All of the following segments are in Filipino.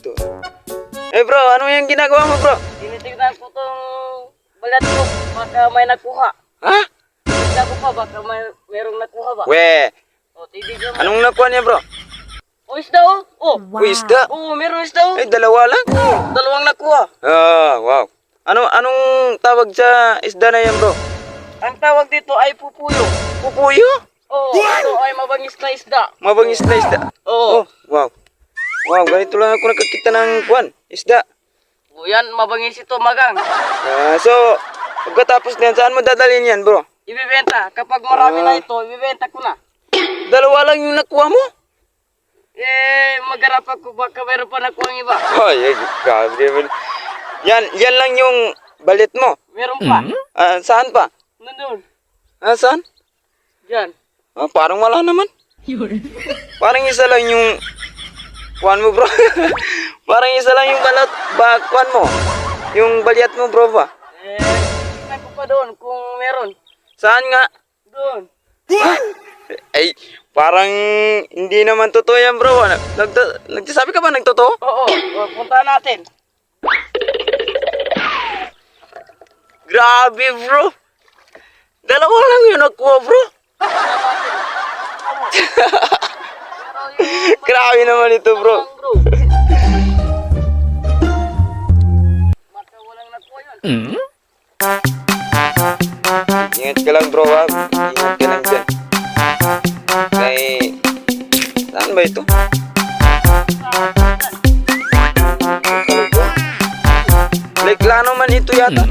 dito. Bro, ano yung ginagawa mo, bro? Tinitignan ko tong balat ko, baka may nakuha. Ha? Tignan ko pa, baka merong nakuha ba? We, O, titignan mo. anong nakuha niya, bro? O, isda oh! Oh! Uy, isda. Oo, meron isda oh! Dalawa lang? Dalawang nakuha. Wow. Anong tawag sa isda na yan, bro? Ang tawag dito ay pupuyo. Pupuyo? Oo, ito ay mabangis na isda. Mabangis na isda. Oo. Wow. Wow, ganito lang ako nakakita ng isda. O, yan, mabangis ito, magang. So, pagkatapos niyan, saan mo dadalhin yan, bro? Ibibenta. Kapag marami na ito, ibibenta ko na. Dalawa lang yung nakuha mo? Magharap ako, baka meron pa nakuha ang iba. Ay, grabe. Yan lang yung balit mo. Meron pa. Saan pa? Nandun. Saan? Diyan. Parang wala naman. Parang isa lang yung kuhan mo, bro. Parang isa lang yung kuhan mo. Yung balyat mo, bro ba? Tingnan ko pa doon kung meron. Saan nga? Doon. Ay, parang hindi naman totoo yan, bro. Nagsasabi ka ba nagtotoo? Oo, punta natin. Grabe, bro. Dalawa lang yung nakuha, bro. Grabe naman ito, bro. Baka walang nakuha yun. Ingat ka lang, bro, ha. Ingat ka lang dyan. Saan ba ito? Leklano man ito yata.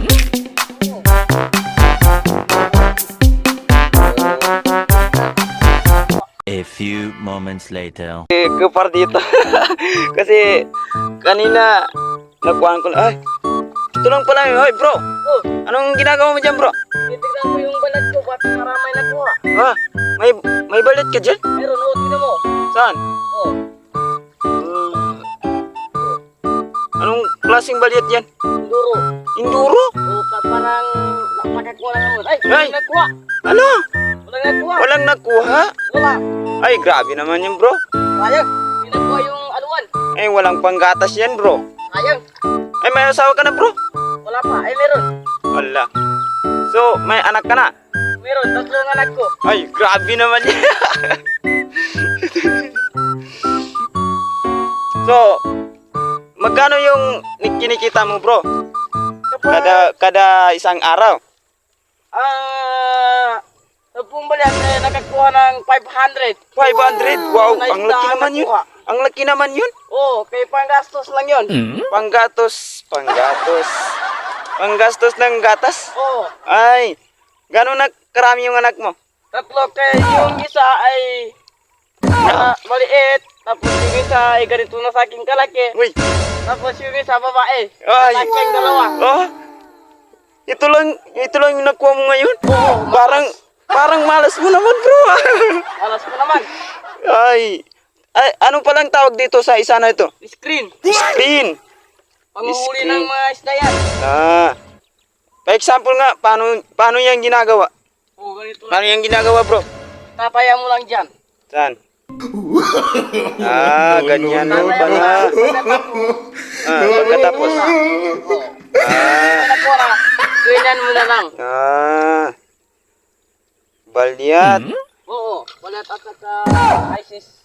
A few moments later. Kepar dito. Kasi kanina nakuhaan ko na. Ay, ito lang pala yun. Ay, bro. Oh, Anong ginagawa mo dyan, bro? titignan ko yung balat ko, baka maramay nakuha. May balit ka dyan? Meron, oh, tignan mo. Saan? Oh, Anong klaseng balit yan? duro. Induro? Oh, parang nakakuha lang naman. Ay, Ay! walang nakuha. Ano? Walang nakuha. Walang nakuha? Wala. Ay, grabe naman yun, bro. Sayang. Hindi nakuha yung aluan. Walang panggatas yan, bro. Sayang. May asawa ka na, bro? Wala pa. Ay, meron. Wala. So, may anak ka na? Meron. Tatlong anak ko. Ay, grabe naman yan. So, magkano yung kinikita mo, bro? Kada isang araw? Tapong balat nakakuha ng 500. 500? Wow, Na ang laki isda naman yun. nakuha. Ang laki naman yun. Oh, kay panggastos lang yun. Panggatos. Panggastos ng gatas? Oh, Ay, gano'n na karami yung anak mo? tatlo kay yung isa ay maliit. Tapos yung isa ay ganito na sa aking kalaki. Uy, Tapos yung isa babae. ay. Kalaki ang dalawa. Oh, ito lang yung nakuha mo ngayon? Oo, Parang malas mo naman, bro. alas ko naman. Ay, ano palang tawag dito sa isa na ito? Screen. Screen. Panguhuli Screen. ng mga isda yan. For example nga, paano yan ginagawa? Oh, ganito lang. Paano yan ginagawa, bro? Tapaya mo lang dyan. Saan? Ganyan mo pala. Pagkatapos. Nakuha na. Ganyan mo na lang. Balyat. Oo, balat at saka ISIS.